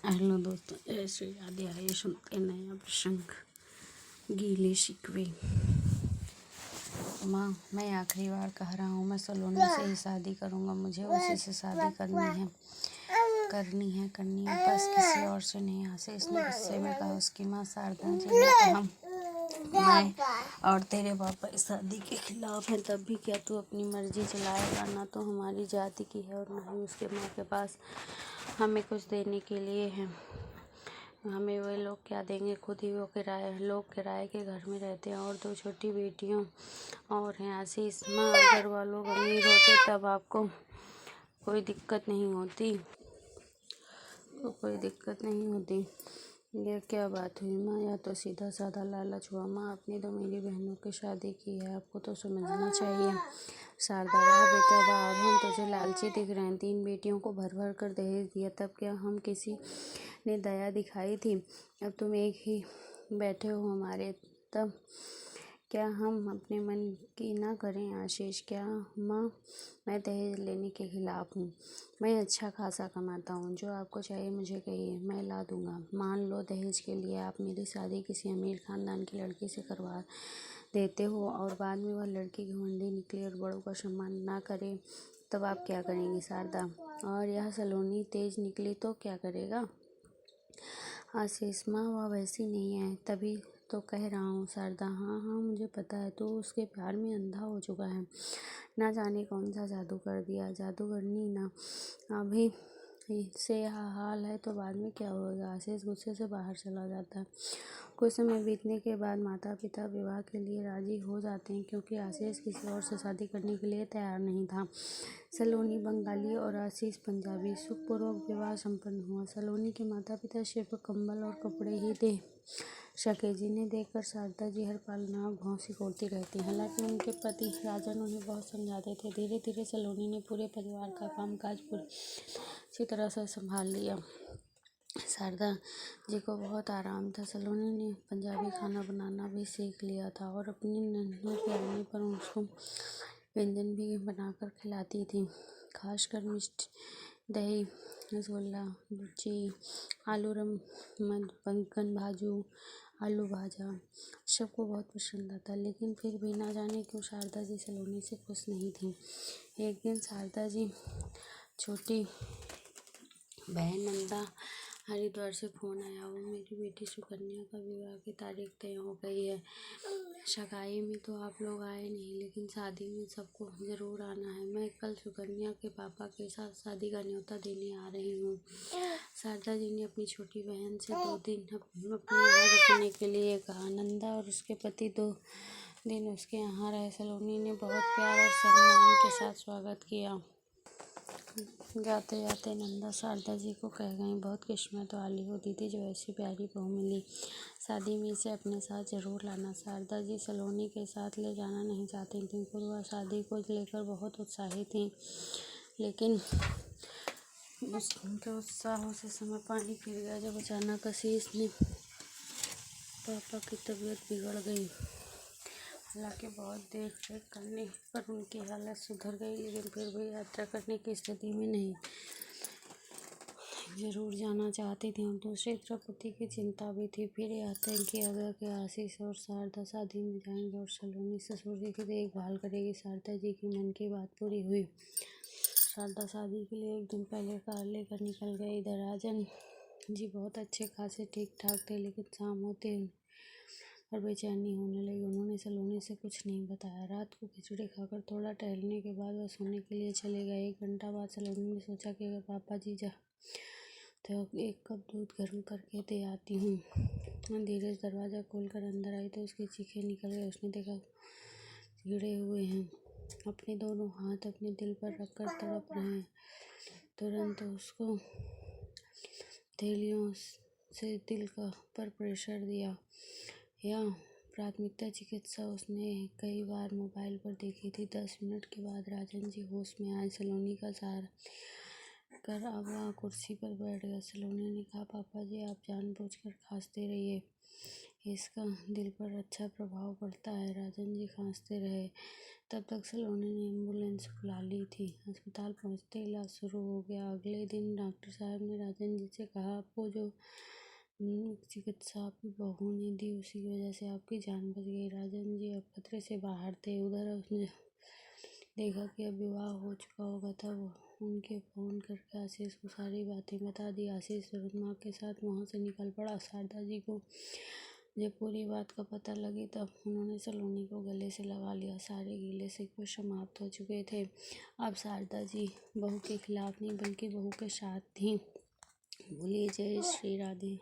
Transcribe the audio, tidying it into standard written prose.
Hello दोस्तों, जय श्री राधे। आइए सुनते हैं नया प्रसंग, गीले शिकवे। माँ, मैं आखिरी बार कह रहा हूँ, मैं सलोनी से ही शादी करूँगा। मुझे उसी से शादी करनी है बस, किसी और से नहीं। आशीष ने गुस्से में कहा। उसकी माँ शारदा जी ने कहा, मैं और तेरे पापा इस शादी के खिलाफ हैं, तब भी क्या तू अपनी मर्जी चलाएगा? ना तो हमारी जाति की है और ना ही उसके माँ के पास हमें कुछ देने के लिए है। हमें वे लोग क्या देंगे? खुद ही वो किराए के घर में रहते हैं और 2 छोटी बेटियों और हैं। आशीष, माँ, अगर वो लोग अमीर होते तब आपको कोई दिक्कत नहीं होती। ये क्या बात हुई माँ? या तो सीधा साधा लालच हुआ। माँ, अपनी तो मेरी बहनों की शादी की है, आपको तो समझना चाहिए। शारदा, वाह बेटा वाह, अब हम तुझे लालची दिख रहे हैं। 3 बेटियों को भर भर कर दहेज दिया, तब क्या हम किसी ने दया दिखाई थी? अब तुम एक ही बैठे हो हमारे, तब क्या हम अपने मन की ना करें? आशीष, क्या माँ, मैं दहेज लेने के खिलाफ हूँ। मैं अच्छा खासा कमाता हूँ, जो आपको चाहिए मुझे कहिए, मैं ला दूँगा। मान लो दहेज के लिए आप मेरी शादी किसी अमीर खानदान की लड़की से करवा देते हो और बाद में वह लड़की घमंडी निकले और बड़ों का सम्मान ना करे, तब आप क्या करेंगी शारदा? और यह सलोनी तेज निकली तो क्या करेगा? आशीष, माँ, वह वैसी नहीं है, तभी तो कह रहा हूँ। शारदा, हाँ हाँ, मुझे पता है, तो उसके प्यार में अंधा हो चुका है। ना जाने कौन सा जादू कर दिया। जादूगरनी ना, अभी से यह हाल है तो बाद में क्या होगा? आशीष गुस्से से बाहर चला जाता है। कुछ समय बीतने के बाद माता पिता विवाह के लिए राजी हो जाते हैं, क्योंकि आशीष किसी और से शादी करने के लिए तैयार नहीं था। सलोनी बंगाली और आशीष पंजाबी। सुखपूर्वक विवाह संपन्न हुआ। सलोनी के माता पिता सिर्फ कंबल और कपड़े ही दे सके, जिन्हें देखकर शारदा जी हर पल नाक भौं सिकोड़ती रहती। हालांकि उनके पति राजन उन्हें बहुत समझाते थे। धीरे धीरे सलोनी ने पूरे परिवार का कामकाज पूरी अच्छी तरह से संभाल लिया। शारदा जी को बहुत आराम था। सलोनी ने पंजाबी खाना बनाना भी सीख लिया था और अपनी नन्ही के आने पर उसको व्यंजन भी बनाकर खिलाती थी, खासकर मिष्टी दही, रसगुल्ला, लुची, आलू रम बैंगन भाजू, आलू भाजा सबको बहुत पसंद आता। लेकिन फिर भी ना जाने क्यों शारदा जी सलोनी से खुश नहीं थी। एक दिन शारदा जी छोटी बहन नंदा हरिद्वार से फ़ोन आया। वो, मेरी बेटी सुकन्या का विवाह की तारीख तय हो गई है। सगाई में तो आप लोग आए नहीं, लेकिन शादी में सबको ज़रूर आना है। मैं कल सुकन्या के पापा के साथ शादी का न्योता देने आ रही हूँ। शारदा जी ने अपनी छोटी बहन से 2 दिन अपने यहाँ रुकने के लिए कहा। नंदा और उसके पति 2 दिन उसके यहाँ रहे। सलोनी ने बहुत प्यार और सम्मान के साथ स्वागत किया। जाते जाते नंदा शारदा जी को कह गई, बहुत किस्मत वाली हो दीदी, जो ऐसी प्यारी बहू मिली। शादी में इसे अपने साथ जरूर लाना। शारदा जी सलोनी के साथ ले जाना नहीं चाहती थीं। पूर्वा शादी को लेकर बहुत उत्साहित थी, लेकिन उनके उत्साह से समय पानी फिर गया जब अचानक आशीष ने पापा की तबीयत बिगड़ गई। हालांकि बहुत देख रेख करने पर उनकी हालत सुधर गई, लेकिन फिर भी यात्रा करने की स्थिति में नहीं। जरूर जाना चाहती थी और दूसरी तरफ पति की चिंता भी थी। फिर यह तय किया गया कि आशीष और शारदा शादी में जाएंगे और सलोनी ससुर जी की देखभाल करेगी। शारदा जी की मन की बात पूरी हुई। शारदा शादी के लिए 1 दिन पहले कार लेकर निकल गई। इधर राजन जी बहुत अच्छे खासे ठीक ठाक थे, लेकिन शाम होते और बेचैनी होने लगी। उन्होंने सलोनी से कुछ नहीं बताया। रात को खिचड़ी खाकर थोड़ा टहलने के बाद वह सोने के लिए चले गए। 1 घंटा बाद सलोनी ने सोचा कि अगर पापा जी तो 1 कप दूध गर्म करके दे आती हूँ। धीरे से दरवाज़ा खोलकर अंदर आई तो उसकी चीखें निकल गई। उसने देखा भिड़े हुए हैं, अपने दोनों हाथ अपने दिल पर रखकर तड़प रहे हैं। तुरंत उसको हथेलियों से दिल पर प्रेशर दिया। यह प्राथमिकता चिकित्सा उसने कई बार मोबाइल पर देखी थी। 10 मिनट के बाद राजन जी होश में आए। सलोनी का सहारा कर अब वह कुर्सी पर बैठ गया। सलोनी ने कहा, पापा जी, आप जानबूझकर खांसते रहिए, इसका दिल पर अच्छा प्रभाव पड़ता है। राजन जी खांसते रहे। तब तक सलोनी ने एम्बुलेंस बुला ली थी। अस्पताल पहुंचते ही इलाज शुरू हो गया। अगले दिन डॉक्टर साहब ने राजन जी से कहा, आपको जो चिकित्सा आपकी बहू ने दी उसी की वजह से आपकी जान बच गई। राजन जी अब खतरे से बाहर थे। उधर उसने देखा कि अब विवाह हो चुका होगा। तब उनके फोन करके आशीष को सारी बातें बता दी। आशीष तुरंत माँ के साथ वहाँ से निकल पड़ा। शारदा जी को जब पूरी बात का पता लगी तब उन्होंने सलोनी को गले से लगा लिया। सारे गीले शिकवे समाप्त हो चुके थे। अब शारदा जी बहू के खिलाफ नहीं बल्कि बहू के साथ थी। बोलिए जय श्री राधे।